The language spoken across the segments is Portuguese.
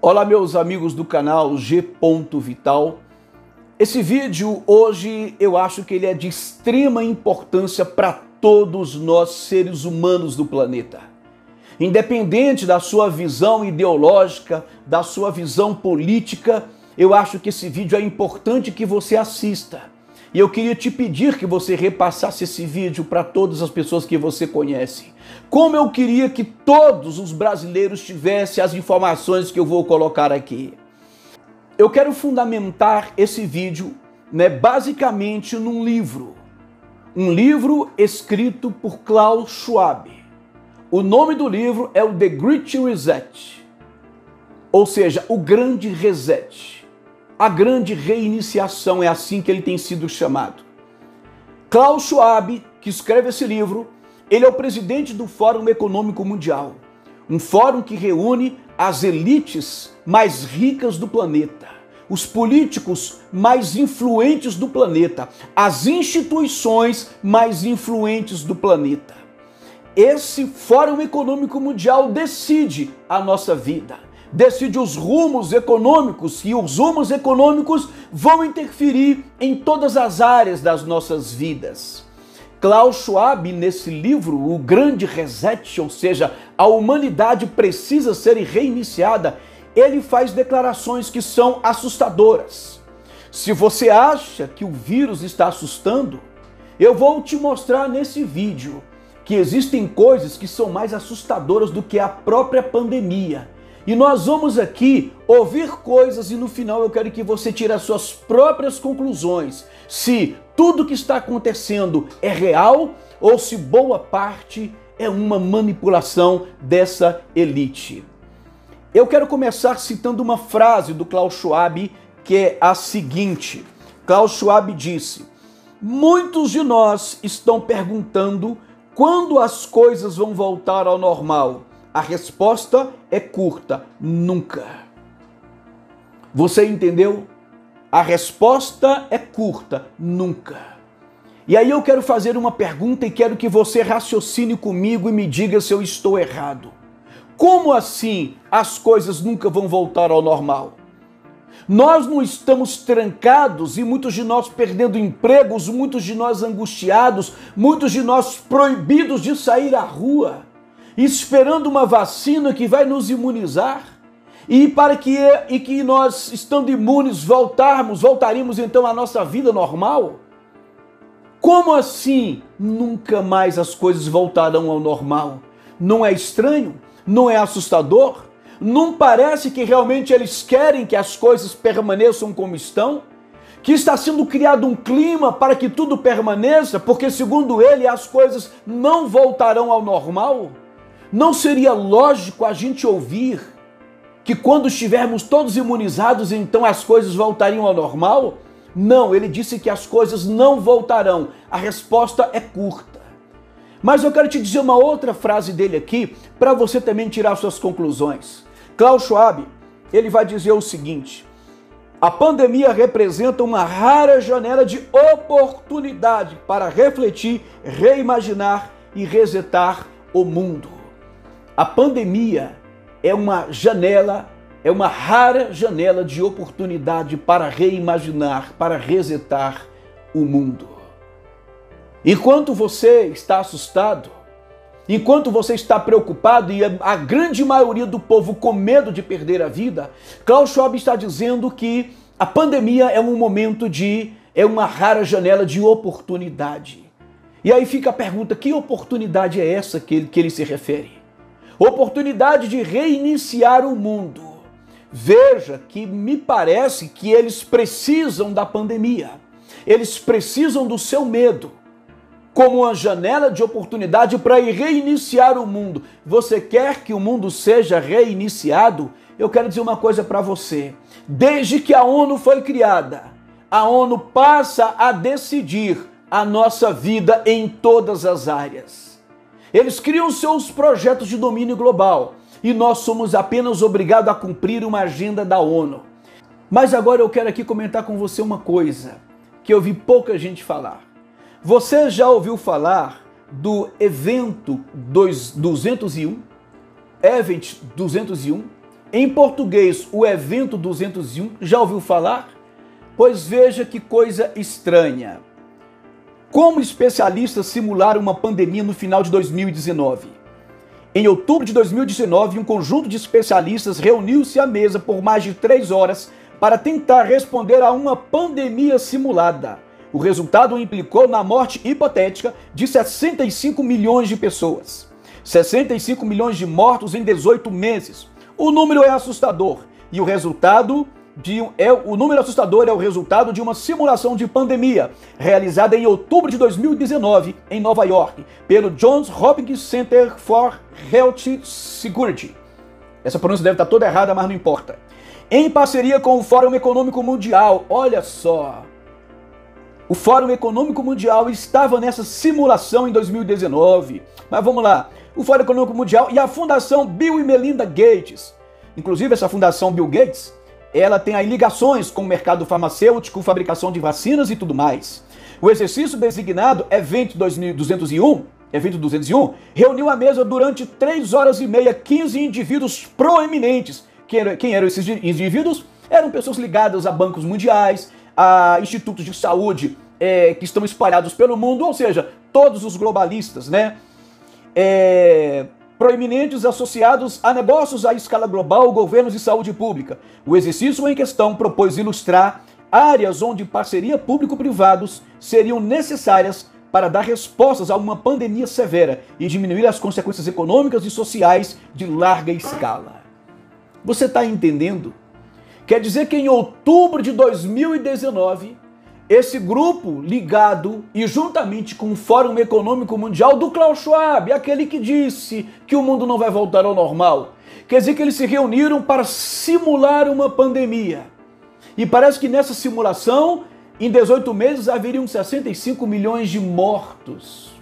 Olá, meus amigos do canal G. Vital. Esse vídeo hoje eu acho que ele é de extrema importância para todos nós seres humanos do planeta. Independente da sua visão ideológica, da sua visão política, eu acho que esse vídeo é importante que você assista. E eu queria te pedir que você repassasse esse vídeo para todas as pessoas que você conhece. Como eu queria que todos os brasileiros tivessem as informações que eu vou colocar aqui. Eu quero fundamentar esse vídeo, basicamente num livro. Um livro escrito por Klaus Schwab. O nome do livro é o The Great Reset. Ou seja, o Grande Reset. A grande reiniciação, é assim que ele tem sido chamado. Klaus Schwab, que escreve esse livro, ele é o presidente do Fórum Econômico Mundial, um fórum que reúne as elites mais ricas do planeta, os políticos mais influentes do planeta, as instituições mais influentes do planeta. Esse Fórum Econômico Mundial decide a nossa vida. Decide os rumos econômicos, e os rumos econômicos vão interferir em todas as áreas das nossas vidas. Klaus Schwab, nesse livro, O Grande Reset, ou seja, a humanidade precisa ser reiniciada, ele faz declarações que são assustadoras. Se você acha que o vírus está assustando, eu vou te mostrar nesse vídeo que existem coisas que são mais assustadoras do que a própria pandemia. E nós vamos aqui ouvir coisas e no final eu quero que você tire as suas próprias conclusões. Se tudo que está acontecendo é real ou se boa parte é uma manipulação dessa elite. Eu quero começar citando uma frase do Klaus Schwab que é a seguinte. Klaus Schwab disse: muitos de nós estão perguntando quando as coisas vão voltar ao normal. A resposta é curta: nunca. Você entendeu? A resposta é curta: nunca. E aí eu quero fazer uma pergunta e quero que você raciocine comigo e me diga se eu estou errado. Como assim as coisas nunca vão voltar ao normal? Nós não estamos trancados e muitos de nós perdendo empregos, muitos de nós angustiados, muitos de nós proibidos de sair à rua, esperando uma vacina que vai nos imunizar, e que nós, estando imunes, voltaríamos então à nossa vida normal? Como assim nunca mais as coisas voltarão ao normal? Não é estranho? Não é assustador? Não parece que realmente eles querem que as coisas permaneçam como estão? Que está sendo criado um clima para que tudo permaneça, porque segundo ele as coisas não voltarão ao normal? Não seria lógico a gente ouvir que quando estivermos todos imunizados, então as coisas voltariam ao normal? Não, ele disse que as coisas não voltarão. A resposta é curta. Mas eu quero te dizer uma outra frase dele aqui, para você também tirar suas conclusões. Klaus Schwab, ele vai dizer o seguinte: a pandemia representa uma rara janela de oportunidade para refletir, reimaginar e resetar o mundo. A pandemia é uma rara janela de oportunidade para reimaginar, para resetar o mundo. Enquanto você está assustado, enquanto você está preocupado e a grande maioria do povo com medo de perder a vida, Klaus Schwab está dizendo que a pandemia é uma rara janela de oportunidade. E aí fica a pergunta: que oportunidade é essa que ele se refere? Oportunidade de reiniciar o mundo. Veja que me parece que eles precisam da pandemia. Eles precisam do seu medo como uma janela de oportunidade para reiniciar o mundo. Você quer que o mundo seja reiniciado? Eu quero dizer uma coisa para você. Desde que a ONU foi criada, a ONU passa a decidir a nossa vida em todas as áreas. Eles criam seus projetos de domínio global e nós somos apenas obrigados a cumprir uma agenda da ONU. Mas agora eu quero aqui comentar com você uma coisa que eu vi pouca gente falar. Você já ouviu falar do evento 201? Event 201? Em português, o Evento 201, já ouviu falar? Pois veja que coisa estranha. Como especialistas simularam uma pandemia no final de 2019? Em outubro de 2019, um conjunto de especialistas reuniu-se à mesa por mais de 3 horas para tentar responder a uma pandemia simulada. O resultado implicou na morte hipotética de 65 milhões de pessoas. 65 milhões de mortos em 18 meses. O número é assustador e o número assustador é o resultado de uma simulação de pandemia realizada em outubro de 2019 em Nova York pelo Johns Hopkins Center for Health Security. Essa pronúncia deve estar toda errada, mas não importa. Em parceria com o Fórum Econômico Mundial. Olha só. O Fórum Econômico Mundial estava nessa simulação em 2019. Mas vamos lá. O Fórum Econômico Mundial e a Fundação Bill e Melinda Gates. Inclusive, essa Fundação Bill Gates, ela tem aí ligações com o mercado farmacêutico, fabricação de vacinas e tudo mais. O exercício designado Evento 201, reuniu a mesa durante 3 horas e meia 15 indivíduos proeminentes. Quem eram esses indivíduos? Eram pessoas ligadas a bancos mundiais, a institutos de saúde que estão espalhados pelo mundo, ou seja, todos os globalistas, né? Proeminentes associados a negócios à escala global, governos e saúde pública. O exercício em questão propôs ilustrar áreas onde parceria público-privados seriam necessárias para dar respostas a uma pandemia severa e diminuir as consequências econômicas e sociais de larga escala. Você está entendendo? Quer dizer que em outubro de 2019, esse grupo ligado e juntamente com o Fórum Econômico Mundial do Klaus Schwab, aquele que disse que o mundo não vai voltar ao normal, quer dizer que eles se reuniram para simular uma pandemia. E parece que nessa simulação, em 18 meses, haveriam 65 milhões de mortos.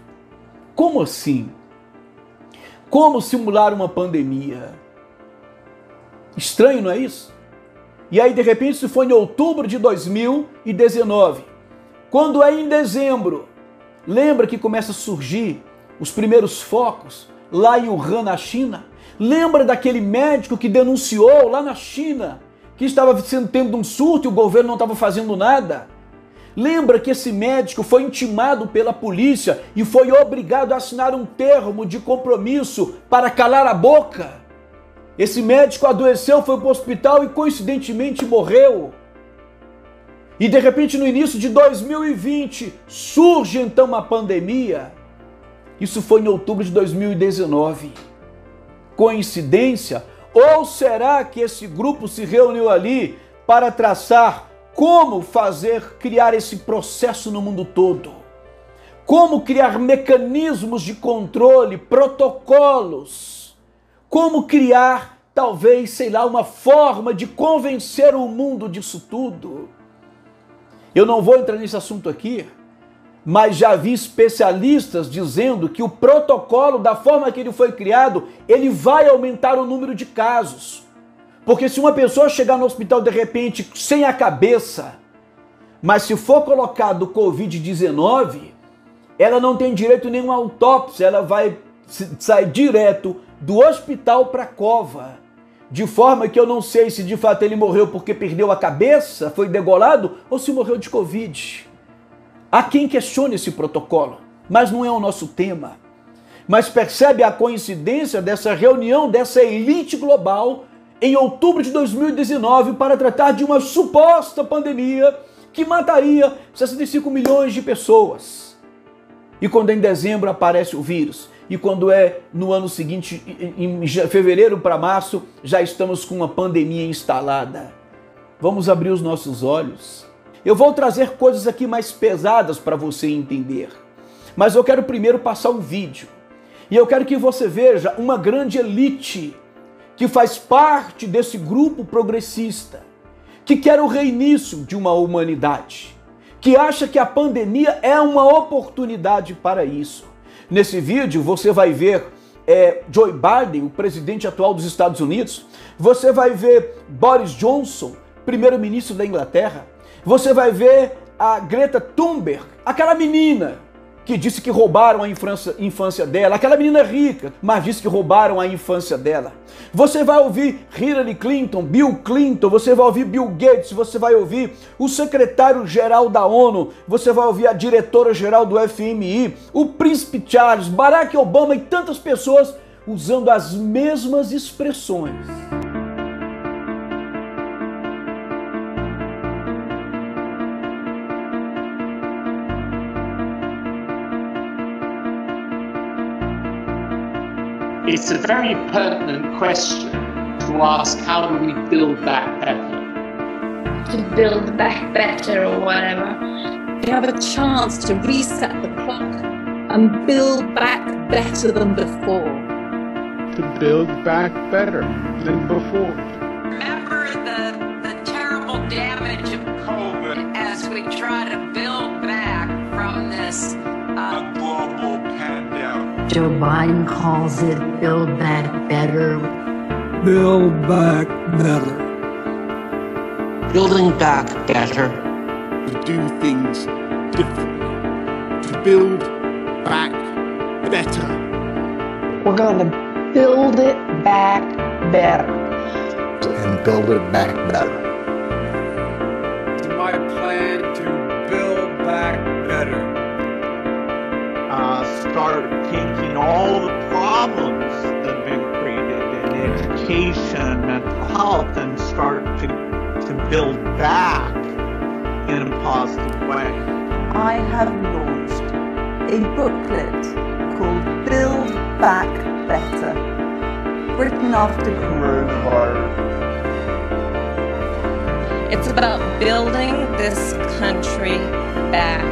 Como assim? Como simular uma pandemia? Estranho, não é isso? E aí, de repente, isso foi em outubro de 2019. Quando é em dezembro, lembra que começa a surgir os primeiros focos lá em Wuhan, na China? Lembra daquele médico que denunciou lá na China que estava tendo um surto e o governo não estava fazendo nada? Lembra que esse médico foi intimado pela polícia e foi obrigado a assinar um termo de compromisso para calar a boca? Esse médico adoeceu, foi para o hospital e coincidentemente morreu. E de repente no início de 2020 surge então uma pandemia. Isso foi em outubro de 2019. Coincidência? Ou será que esse grupo se reuniu ali para traçar como criar esse processo no mundo todo? Como criar mecanismos de controle, protocolos? Como criar, talvez, sei lá, uma forma de convencer o mundo disso tudo? Eu não vou entrar nesse assunto aqui, mas já vi especialistas dizendo que o protocolo, da forma que ele foi criado, ele vai aumentar o número de casos. Porque se uma pessoa chegar no hospital de repente sem a cabeça, mas se for colocado Covid-19, ela não tem direito a nenhuma autópsia, ela vai sair direto do hospital para a cova, de forma que eu não sei se de fato ele morreu porque perdeu a cabeça, foi degolado, ou se morreu de Covid. Há quem questione esse protocolo, mas não é o nosso tema. Mas percebe a coincidência dessa reunião, dessa elite global, em outubro de 2019, para tratar de uma suposta pandemia que mataria 65 milhões de pessoas. E quando em dezembro aparece o vírus, e quando é no ano seguinte, em fevereiro para março, já estamos com uma pandemia instalada. Vamos abrir os nossos olhos. Eu vou trazer coisas aqui mais pesadas para você entender. Mas eu quero primeiro passar um vídeo. E eu quero que você veja uma grande elite que faz parte desse grupo progressista, que quer o reinício de uma humanidade, que acha que a pandemia é uma oportunidade para isso. Nesse vídeo você vai ver Joe Biden, o presidente atual dos Estados Unidos, você vai ver Boris Johnson, primeiro-ministro da Inglaterra, você vai ver a Greta Thunberg, aquela menina que disse que roubaram a infância dela. Aquela menina rica, mas disse que roubaram a infância dela. Você vai ouvir Hillary Clinton, Bill Clinton, você vai ouvir Bill Gates, você vai ouvir o secretário-geral da ONU, você vai ouvir a diretora-geral do FMI, o príncipe Charles, Barack Obama e tantas pessoas usando as mesmas expressões. It's a very pertinent question to ask, how do we build back better? To build back better or whatever. We have a chance to reset the clock and build back better than before. To build back better than before. Remember the terrible damage of COVID as we try to build back from this global pandemic. Joe Biden calls it Build Back Better. Build back better. Building back better. To do things differently. To build back better. We're going to build it back better. And build it back better. It's my plan to build back better. Start taking all the problems that have been created in education, mental health, and start to build back in a positive way. I have launched a booklet called Build Back Better, written after coronavirus. It's about building this country back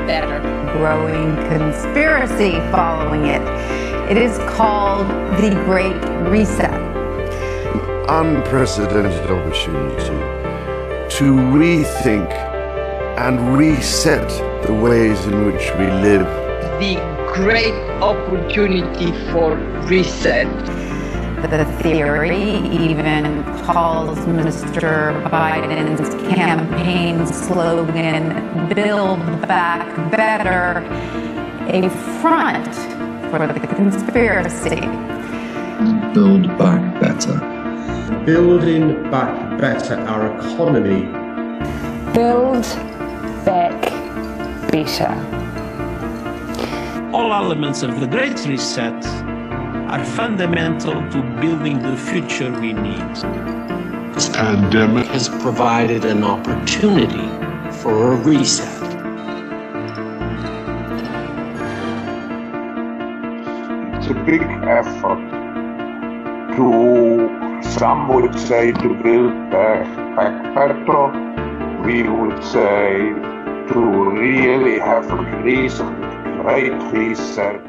better. Growing conspiracy following it. It is called the Great Reset. Unprecedented opportunity to rethink and reset the ways in which we live. The great opportunity for reset. The theory even calls Mr. Biden's campaign slogan, Build Back Better, a front for the conspiracy. Build back better. Building back better our economy. Build back better. All elements of the Great Reset are fundamental to building the future we need. This pandemic has provided an opportunity for a reset. It's a big effort to, some would say, to build back better. We would say to really have a great reset.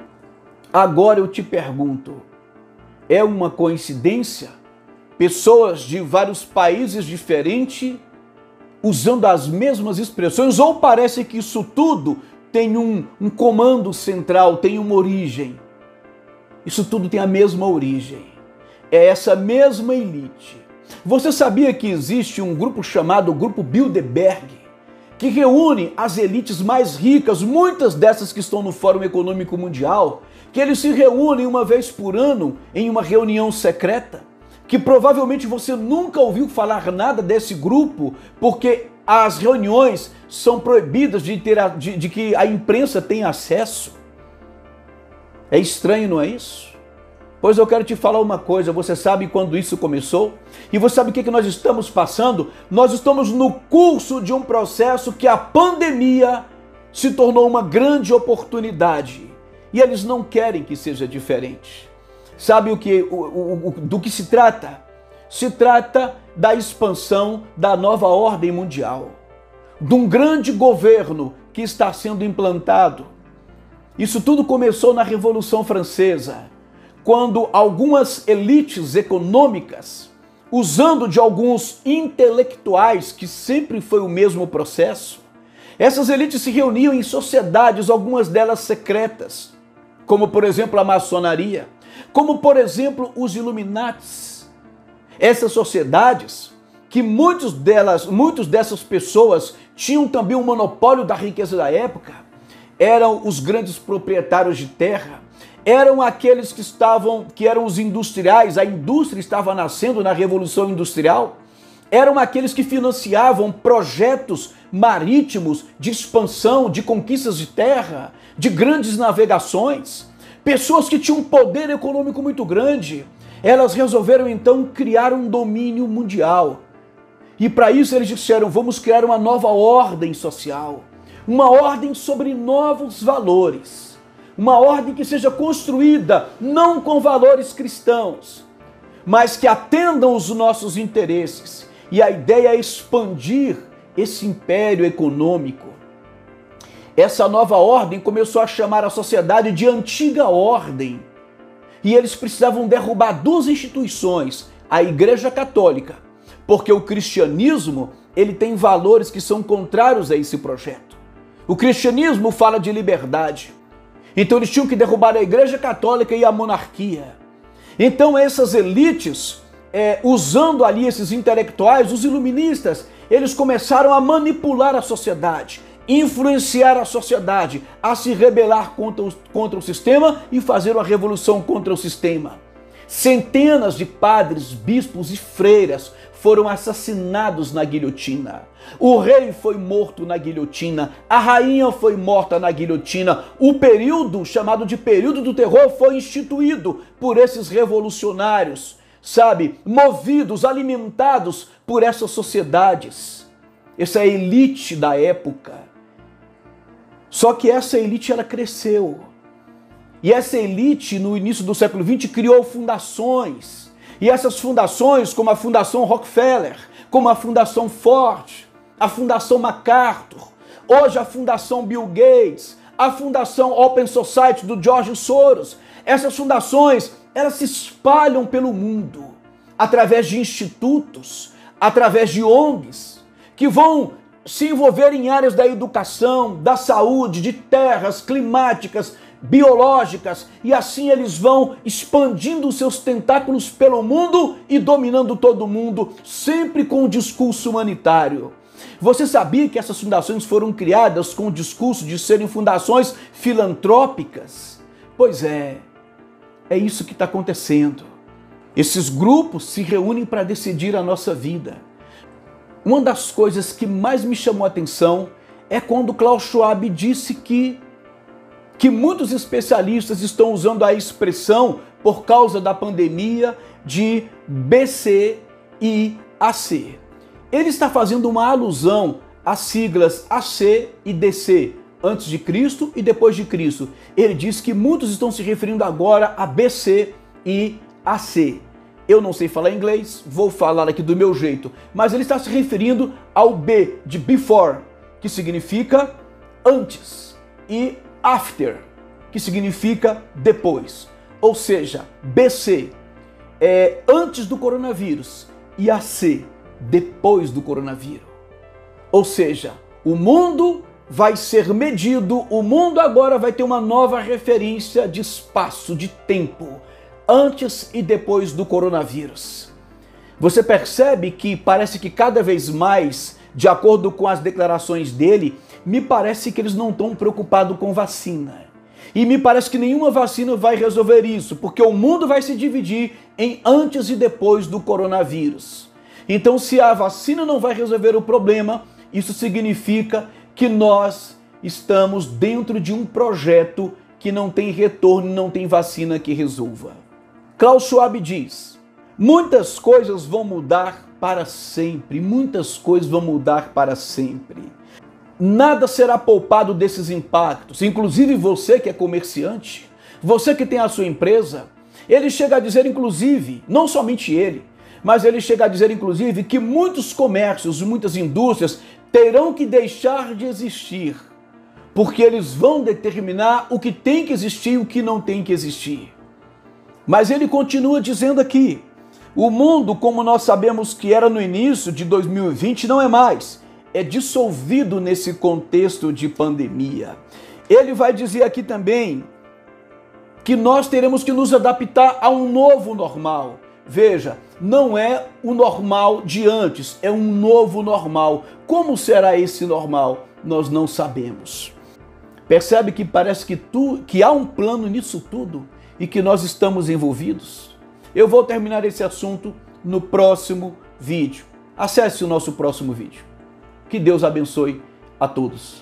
Agora eu te pergunto, é uma coincidência? Pessoas de vários países diferentes usando as mesmas expressões, ou parece que isso tudo tem um comando central, tem uma origem? Isso tudo tem a mesma origem. É essa mesma elite. Você sabia que existe um grupo chamado Grupo Bilderberg, que reúne as elites mais ricas, muitas dessas que estão no Fórum Econômico Mundial, que eles se reúnem uma vez por ano em uma reunião secreta, que provavelmente você nunca ouviu falar nada desse grupo, porque as reuniões são proibidas de que a imprensa tenha acesso. É estranho, não é isso? Pois eu quero te falar uma coisa, você sabe quando isso começou? E você sabe o que nós estamos passando? Nós estamos no curso de um processo que a pandemia se tornou uma grande oportunidade. E eles não querem que seja diferente. Sabe do que se trata? Se trata da expansão da nova ordem mundial, de um grande governo que está sendo implantado. Isso tudo começou na Revolução Francesa, quando algumas elites econômicas, usando de alguns intelectuais, que sempre foi o mesmo processo, essas elites se reuniam em sociedades, algumas delas secretas, como por exemplo a maçonaria, como por exemplo os Illuminatis. Essas sociedades, que muitas dessas pessoas tinham também um monopólio da riqueza da época, eram os grandes proprietários de terra, eram aqueles que eram os industriais, a indústria estava nascendo na Revolução Industrial, eram aqueles que financiavam projetos marítimos de expansão, de conquistas de terra, de grandes navegações, pessoas que tinham um poder econômico muito grande. Elas resolveram então criar um domínio mundial. E para isso eles disseram, vamos criar uma nova ordem social, uma ordem sobre novos valores, uma ordem que seja construída não com valores cristãos, mas que atendam os nossos interesses. E a ideia é expandir esse império econômico. Essa nova ordem começou a chamar a sociedade de antiga ordem. E eles precisavam derrubar duas instituições, a Igreja Católica, porque o cristianismo, ele tem valores que são contrários a esse projeto. O cristianismo fala de liberdade. Então eles tinham que derrubar a Igreja Católica e a monarquia. Então essas elites, usando ali esses intelectuais, os iluministas, eles começaram a manipular a sociedade, influenciar a sociedade a se rebelar contra o sistema e fazer uma revolução contra o sistema. Centenas de padres, bispos e freiras foram assassinados na guilhotina. O rei foi morto na guilhotina, a rainha foi morta na guilhotina. O período chamado de período do terror foi instituído por esses revolucionários, sabe, movidos, alimentados por essas sociedades, essa elite da época. Só que essa elite, ela cresceu. E essa elite, no início do século XX, criou fundações. E essas fundações, como a Fundação Rockefeller, como a Fundação Ford, a Fundação MacArthur, hoje a Fundação Bill Gates, a Fundação Open Society do George Soros, essas fundações, elas se espalham pelo mundo, através de institutos, através de ONGs, que vão se envolver em áreas da educação, da saúde, de terras climáticas, biológicas, e assim eles vão expandindo os seus tentáculos pelo mundo e dominando todo mundo, sempre com o discurso humanitário. Você sabia que essas fundações foram criadas com o discurso de serem fundações filantrópicas? Pois é isso que está acontecendo. Esses grupos se reúnem para decidir a nossa vida. Uma das coisas que mais me chamou a atenção é quando Klaus Schwab disse que muitos especialistas estão usando a expressão, por causa da pandemia, de BC e AC. Ele está fazendo uma alusão às siglas AC e DC, antes de Cristo e depois de Cristo. Ele diz que muitos estão se referindo agora a BC e AC. Eu não sei falar inglês, vou falar aqui do meu jeito, mas ele está se referindo ao B de before, que significa antes, e after, que significa depois. Ou seja, BC é antes do coronavírus e AC depois do coronavírus. Ou seja, o mundo vai ser medido, o mundo agora vai ter uma nova referência de espaço, de tempo, antes e depois do coronavírus. Você percebe que parece que cada vez mais, de acordo com as declarações dele, me parece que eles não estão preocupados com vacina. E me parece que nenhuma vacina vai resolver isso, porque o mundo vai se dividir em antes e depois do coronavírus. Então, se a vacina não vai resolver o problema, isso significa que nós estamos dentro de um projeto que não tem retorno, não tem vacina que resolva. Klaus Schwab diz: muitas coisas vão mudar para sempre, muitas coisas vão mudar para sempre. Nada será poupado desses impactos, inclusive você que é comerciante, você que tem a sua empresa. Ele chega a dizer, inclusive, não somente ele, mas ele chega a dizer, inclusive, que muitos comércios, muitas indústrias terão que deixar de existir, porque eles vão determinar o que tem que existir e o que não tem que existir. Mas ele continua dizendo aqui, o mundo, como nós sabemos que era no início de 2020, não é mais. É dissolvido nesse contexto de pandemia. Ele vai dizer aqui também que nós teremos que nos adaptar a um novo normal. Veja, não é o normal de antes, é um novo normal. Como será esse normal? Nós não sabemos. Percebe que parece que há um plano nisso tudo e que nós estamos envolvidos? Eu vou terminar esse assunto no próximo vídeo. Acesse o nosso próximo vídeo. Que Deus abençoe a todos.